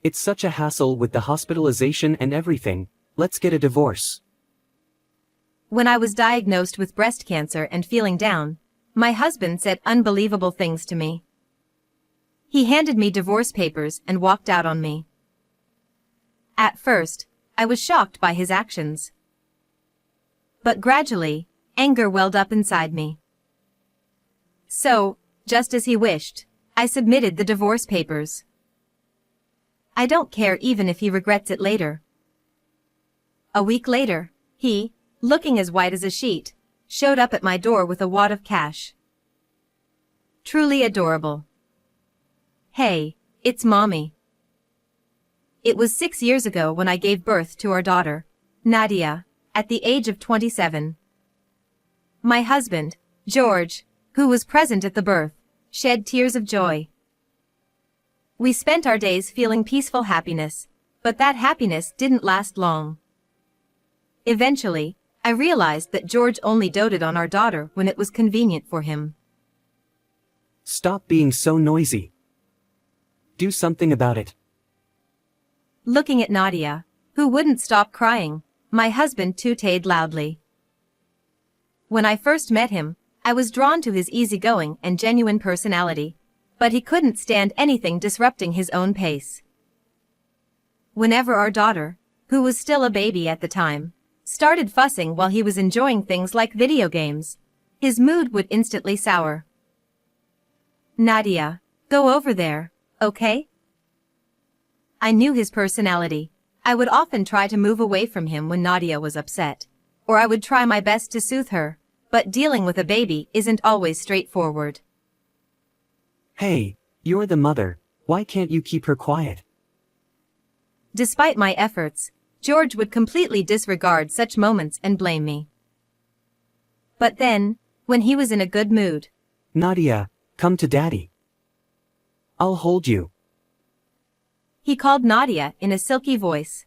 It's such a hassle with the hospitalization and everything. Let's get a divorce. When I was diagnosed with breast cancer and feeling down, my husband said unbelievable things to me. He handed me divorce papers and walked out on me. At first, I was shocked by his actions. But gradually, anger welled up inside me. So, just as he wished, I submitted the divorce papers. I don't care even if he regrets it later. A week later, he, looking as white as a sheet, showed up at my door with a wad of cash. Truly adorable. Hey, it's Mommy. It was 6 years ago when I gave birth to our daughter, Nadia, at the age of 27. My husband, George, who was present at the birth, shed tears of joy. We spent our days feeling peaceful happiness, but that happiness didn't last long. Eventually, I realized that George only doted on our daughter when it was convenient for him. Stop being so noisy. Do something about it. Looking at Nadia, who wouldn't stop crying, my husband tooted loudly. When I first met him, I was drawn to his easygoing and genuine personality, but he couldn't stand anything disrupting his own pace. Whenever our daughter, who was still a baby at the time, started fussing while he was enjoying things like video games, his mood would instantly sour. Nadia, go over there, okay? I knew his personality. I would often try to move away from him when Nadia was upset, or I would try my best to soothe her, but dealing with a baby isn't always straightforward. Hey, you're the mother, why can't you keep her quiet? Despite my efforts, George would completely disregard such moments and blame me. But then, when he was in a good mood, Nadia, come to Daddy. I'll hold you. He called Nadia in a silky voice.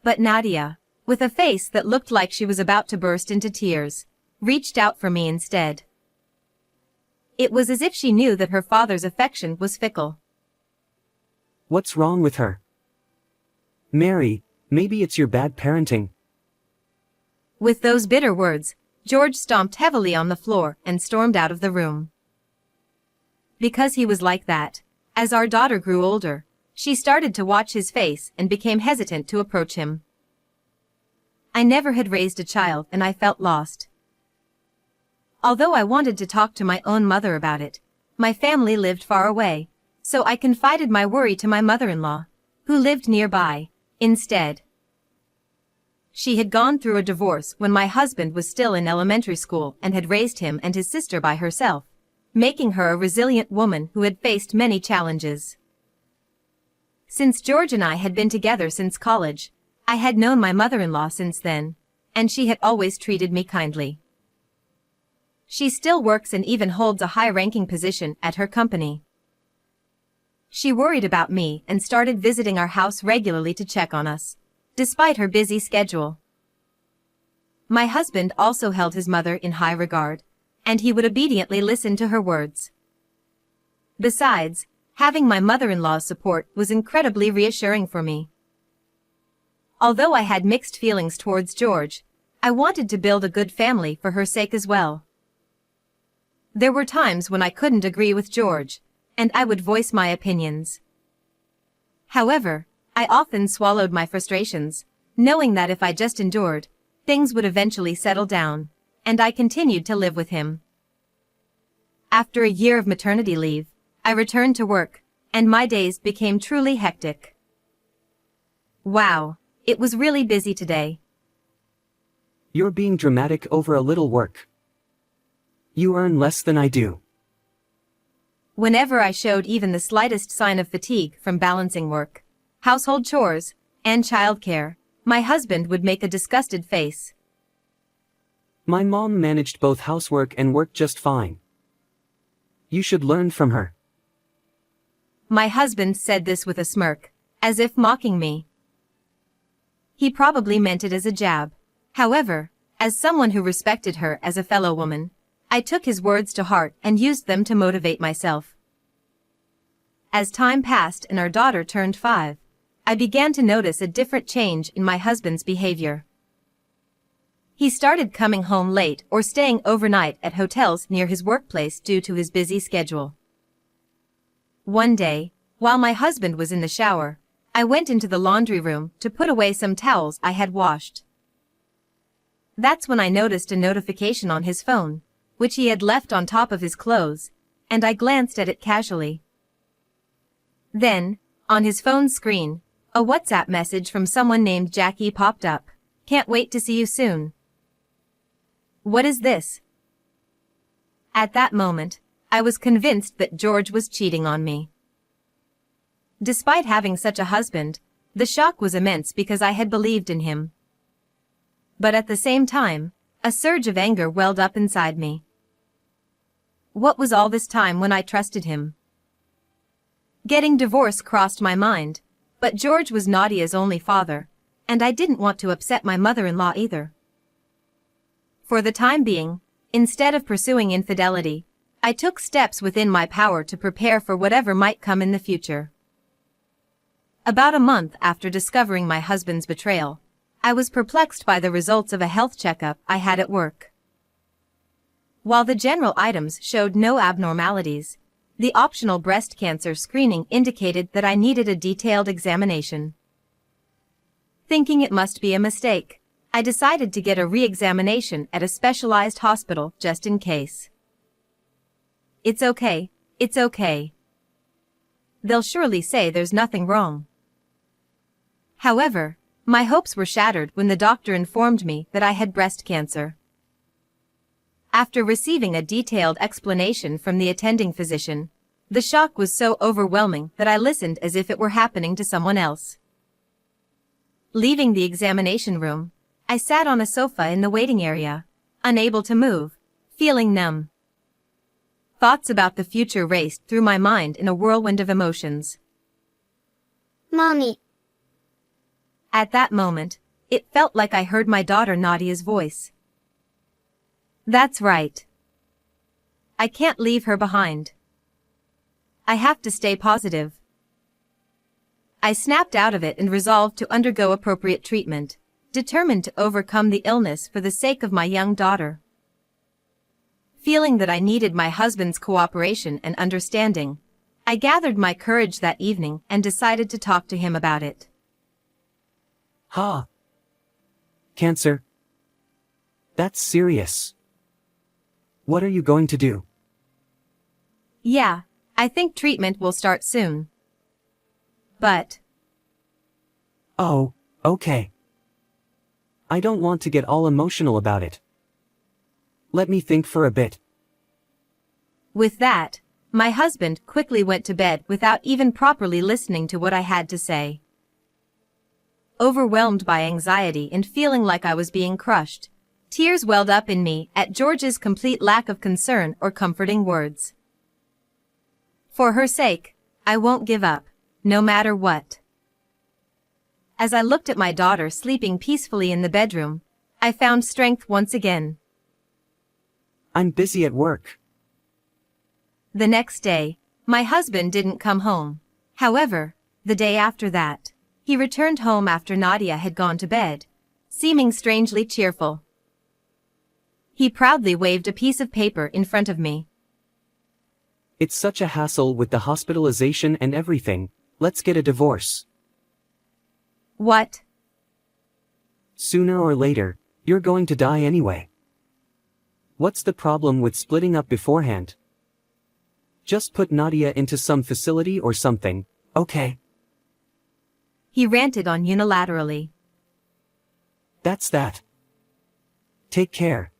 But Nadia, with a face that looked like she was about to burst into tears, reached out for me instead. It was as if she knew that her father's affection was fickle. What's wrong with her? Mary, maybe it's your bad parenting. With those bitter words, George stomped heavily on the floor and stormed out of the room. Because he was like that, as our daughter grew older, she started to watch his face and became hesitant to approach him. I never had raised a child and I felt lost. Although I wanted to talk to my own mother about it, my family lived far away, so I confided my worry to my mother-in-law, who lived nearby, instead. She had gone through a divorce when my husband was still in elementary school and had raised him and his sister by herself, making her a resilient woman who had faced many challenges. Since George and I had been together since college, I had known my mother-in-law since then, and she had always treated me kindly. She still works and even holds a high-ranking position at her company. She worried about me and started visiting our house regularly to check on us, despite her busy schedule. My husband also held his mother in high regard, and he would obediently listen to her words. Besides, having my mother-in-law's support was incredibly reassuring for me. Although I had mixed feelings towards George, I wanted to build a good family for her sake as well. There were times when I couldn't agree with George, and I would voice my opinions. However, I often swallowed my frustrations, knowing that if I just endured, things would eventually settle down, and I continued to live with him. After a year of maternity leave, I returned to work, and my days became truly hectic. Wow, it was really busy today. You're being dramatic over a little work. You earn less than I do. Whenever I showed even the slightest sign of fatigue from balancing work, household chores, and childcare, my husband would make a disgusted face. My mom managed both housework and work just fine. You should learn from her. My husband said this with a smirk, as if mocking me. He probably meant it as a jab. However, as someone who respected her as a fellow woman, I took his words to heart and used them to motivate myself. As time passed and our daughter turned 5, I began to notice a different change in my husband's behavior. He started coming home late or staying overnight at hotels near his workplace due to his busy schedule. One day, while my husband was in the shower, I went into the laundry room to put away some towels I had washed. That's when I noticed a notification on his phone, which he had left on top of his clothes, and I glanced at it casually. Then, on his phone screen, a WhatsApp message from someone named Jackie popped up. "Can't wait to see you soon." What is this? At that moment, I was convinced that George was cheating on me. Despite having such a husband, the shock was immense because I had believed in him. But at the same time, a surge of anger welled up inside me. What was all this time when I trusted him? Getting divorced crossed my mind, but George was Nadia's only father, and I didn't want to upset my mother-in-law either. For the time being, instead of pursuing infidelity, I took steps within my power to prepare for whatever might come in the future. About a month after discovering my husband's betrayal, I was perplexed by the results of a health checkup I had at work. While the general items showed no abnormalities, the optional breast cancer screening indicated that I needed a detailed examination. Thinking it must be a mistake, I decided to get a re-examination at a specialized hospital just in case. It's okay, it's okay. They'll surely say there's nothing wrong. However, my hopes were shattered when the doctor informed me that I had breast cancer. After receiving a detailed explanation from the attending physician, the shock was so overwhelming that I listened as if it were happening to someone else. Leaving the examination room, I sat on a sofa in the waiting area, unable to move, feeling numb. Thoughts about the future raced through my mind in a whirlwind of emotions. Mommy. At that moment, it felt like I heard my daughter Nadia's voice. That's right. I can't leave her behind. I have to stay positive. I snapped out of it and resolved to undergo appropriate treatment, determined to overcome the illness for the sake of my young daughter. Feeling that I needed my husband's cooperation and understanding, I gathered my courage that evening and decided to talk to him about it. Cancer? That's serious. What are you going to do? Yeah, I think treatment will start soon. But... Oh, okay. I don't want to get all emotional about it. Let me think for a bit. With that, my husband quickly went to bed without even properly listening to what I had to say. Overwhelmed by anxiety and feeling like I was being crushed, tears welled up in me at George's complete lack of concern or comforting words. For her sake, I won't give up, no matter what. As I looked at my daughter sleeping peacefully in the bedroom, I found strength once again. I'm busy at work. The next day, my husband didn't come home. However, the day after that, he returned home after Nadia had gone to bed, seeming strangely cheerful. He proudly waved a piece of paper in front of me. It's such a hassle with the hospitalization and everything. Let's get a divorce. What? Sooner or later, you're going to die anyway. What's the problem with splitting up beforehand? Just put Nadia into some facility or something, okay? He ranted on unilaterally. That's that. Take care.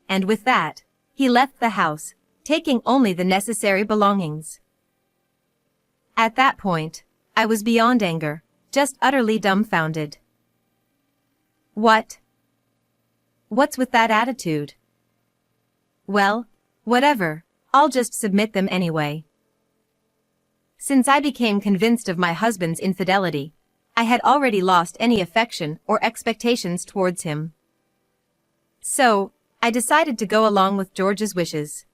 And with that, he left the house, taking only the necessary belongings. At that point, I was beyond anger, just utterly dumbfounded. What? What's with that attitude? Well, whatever, I'll just submit them anyway. Since I became convinced of my husband's infidelity, I had already lost any affection or expectations towards him. So, I decided to go along with George's wishes.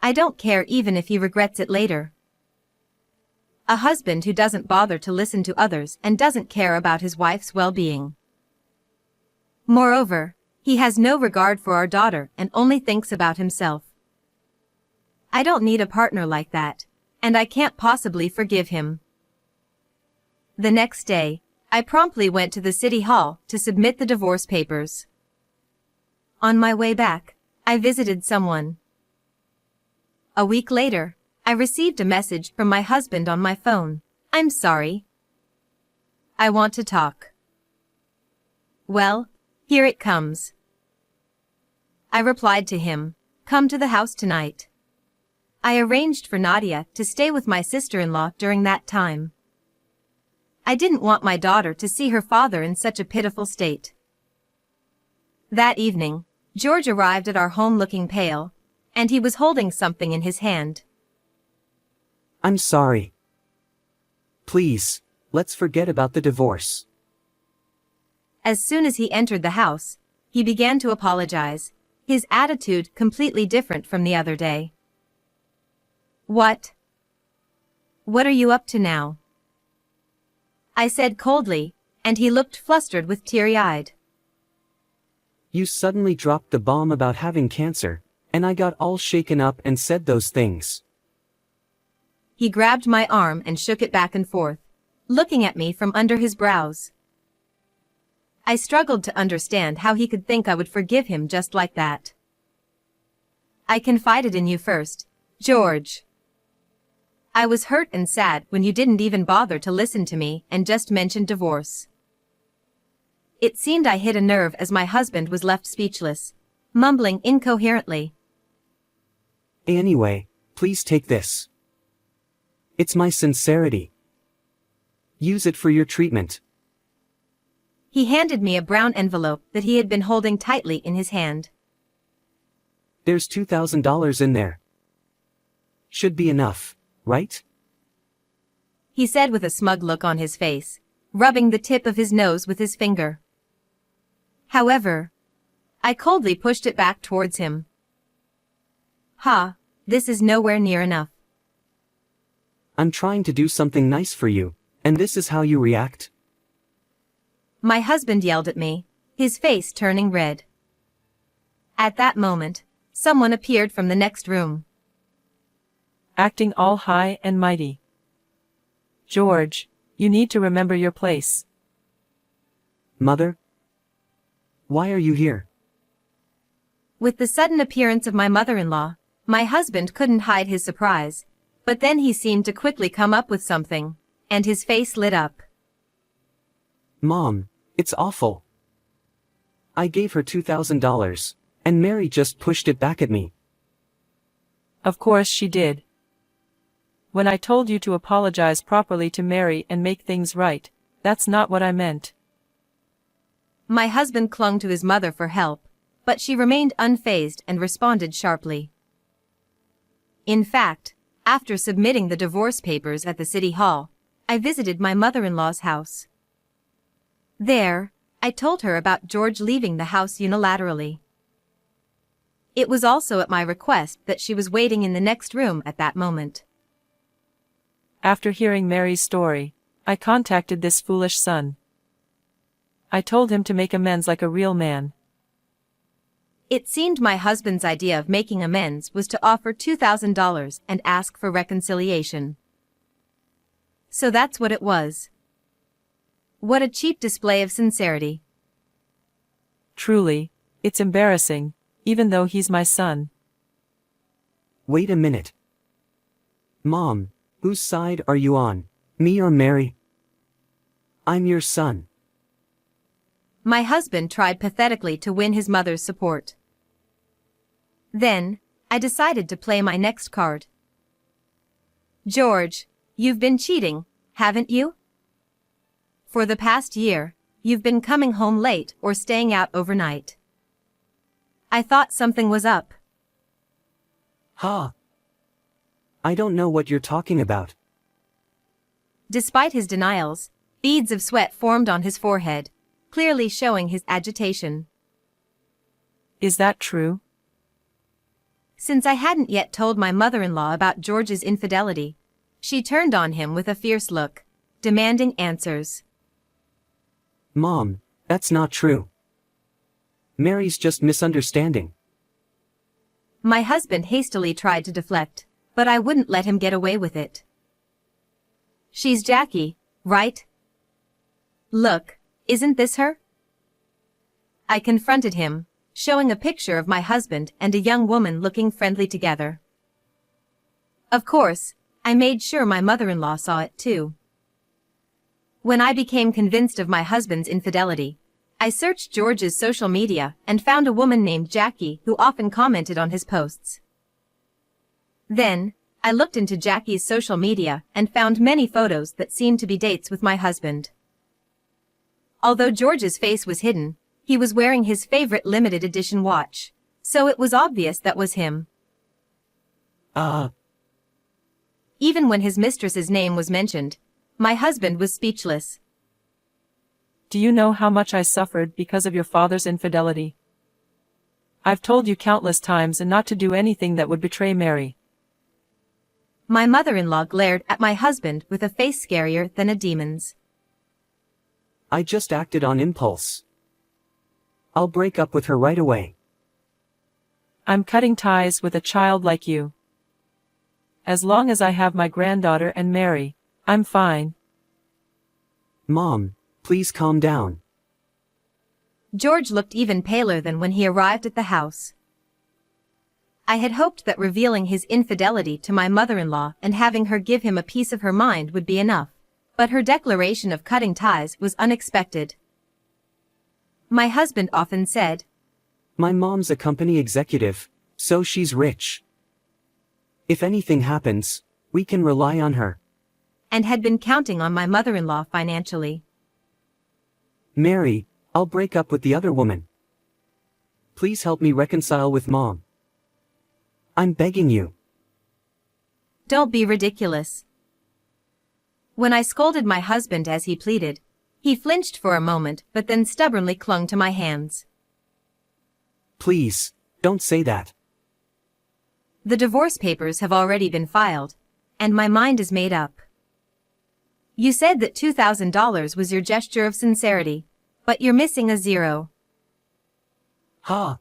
I don't care even if he regrets it later. A husband who doesn't bother to listen to others and doesn't care about his wife's well-being. Moreover, he has no regard for our daughter and only thinks about himself. I don't need a partner like that, and I can't possibly forgive him. The next day, I promptly went to the city hall to submit the divorce papers. On my way back, I visited someone. A week later, I received a message from my husband on my phone. I'm sorry. I want to talk. Well, here it comes. I replied to him, come to the house tonight. I arranged for Nadia to stay with my sister-in-law during that time. I didn't want my daughter to see her father in such a pitiful state. That evening, George arrived at our home looking pale, and he was holding something in his hand. I'm sorry. Please, let's forget about the divorce. As soon as he entered the house, he began to apologize, his attitude completely different from the other day. What? What are you up to now? I said coldly, and he looked flustered with teary-eyed. You suddenly dropped the bomb about having cancer, and I got all shaken up and said those things. He grabbed my arm and shook it back and forth, looking at me from under his brows. I struggled to understand how he could think I would forgive him just like that. I confided in you first, George. I was hurt and sad when you didn't even bother to listen to me and just mentioned divorce. It seemed I hit a nerve as my husband was left speechless, mumbling incoherently. Anyway, please take this. It's my sincerity. Use it for your treatment. He handed me a brown envelope that he had been holding tightly in his hand. There's $2,000 in there. Should be enough, right? He said with a smug look on his face, rubbing the tip of his nose with his finger. However, I coldly pushed it back towards him. Ha, this is nowhere near enough. I'm trying to do something nice for you, and this is how you react? My husband yelled at me, his face turning red. At that moment, someone appeared from the next room. Acting all high and mighty. George, you need to remember your place. Mother? Why are you here? With the sudden appearance of my mother-in-law, my husband couldn't hide his surprise, but then he seemed to quickly come up with something, and his face lit up. Mom, it's awful. I gave her $2,000, and Mary just pushed it back at me. Of course she did. When I told you to apologize properly to Mary and make things right, that's not what I meant. My husband clung to his mother for help, but she remained unfazed and responded sharply. In fact, after submitting the divorce papers at the city hall, I visited my mother-in-law's house. There, I told her about George leaving the house unilaterally. It was also at my request that she was waiting in the next room at that moment. After hearing Mary's story, I contacted this foolish son. I told him to make amends like a real man. It seemed my husband's idea of making amends was to offer $2,000 and ask for reconciliation. So that's what it was. What a cheap display of sincerity. Truly, it's embarrassing, even though he's my son. Wait a minute. Mom, whose side are you on, me or Mary? I'm your son. My husband tried pathetically to win his mother's support. Then, I decided to play my next card. George, you've been cheating, haven't you? For the past year, you've been coming home late or staying out overnight. I thought something was up. Ha! I don't know what you're talking about. Despite his denials, beads of sweat formed on his forehead, clearly showing his agitation. Is that true? Since I hadn't yet told my mother-in-law about George's infidelity, she turned on him with a fierce look, demanding answers. Mom, that's not true. Mary's just misunderstanding. My husband hastily tried to deflect, but I wouldn't let him get away with it. She's Jackie, right? Look, isn't this her? I confronted him, showing a picture of my husband and a young woman looking friendly together. Of course, I made sure my mother-in-law saw it too. When I became convinced of my husband's infidelity, I searched George's social media and found a woman named Jackie who often commented on his posts. Then, I looked into Jackie's social media and found many photos that seemed to be dates with my husband. Although George's face was hidden, he was wearing his favorite limited edition watch, so it was obvious that was him. Even when his mistress's name was mentioned, my husband was speechless. Do you know how much I suffered because of your father's infidelity? I've told you countless times and not to do anything that would betray Mary. My mother-in-law glared at my husband with a face scarier than a demon's. I just acted on impulse. I'll break up with her right away. I'm cutting ties with a child like you. As long as I have my granddaughter and Mary, I'm fine. Mom, please calm down. George looked even paler than when he arrived at the house. I had hoped that revealing his infidelity to my mother-in-law and having her give him a piece of her mind would be enough, but her declaration of cutting ties was unexpected. My husband often said, My mom's a company executive, so she's rich. If anything happens, we can rely on her. and had been counting on my mother-in-law financially. Mary, I'll break up with the other woman. Please help me reconcile with Mom. I'm begging you. Don't be ridiculous. When I scolded my husband as he pleaded, he flinched for a moment but then stubbornly clung to my hands. Please, don't say that. The divorce papers have already been filed, and my mind is made up. You said that $2,000 was your gesture of sincerity, but you're missing a zero. Ha!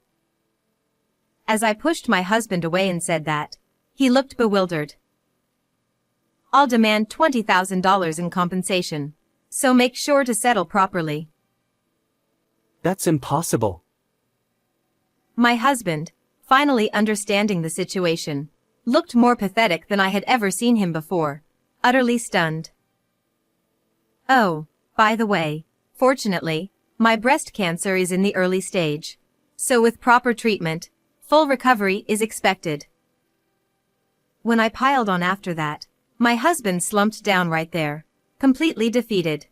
As I pushed my husband away and said that, he looked bewildered. I'll demand $20,000 in compensation, so make sure to settle properly. That's impossible. My husband, finally understanding the situation, looked more pathetic than I had ever seen him before, utterly stunned. Oh, by the way, fortunately, my breast cancer is in the early stage, so with proper treatment, full recovery is expected. When I piled on after that, my husband slumped down right there, completely defeated.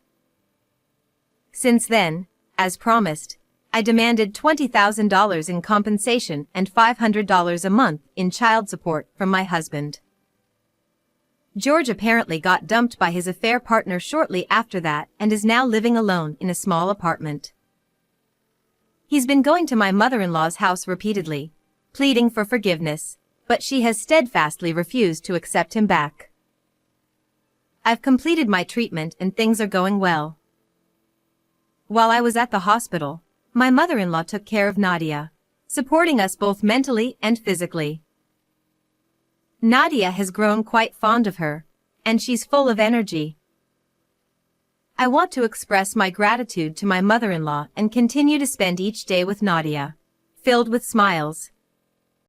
Since then, as promised, I demanded $20,000 in compensation and $500 a month in child support from my husband. George apparently got dumped by his affair partner shortly after that and is now living alone in a small apartment. He's been going to my mother-in-law's house repeatedly, pleading for forgiveness, but she has steadfastly refused to accept him back. I've completed my treatment and things are going well. While I was at the hospital, my mother-in-law took care of Nadia, supporting us both mentally and physically. Nadia has grown quite fond of her, and she's full of energy. I want to express my gratitude to my mother-in-law and continue to spend each day with Nadia, filled with smiles.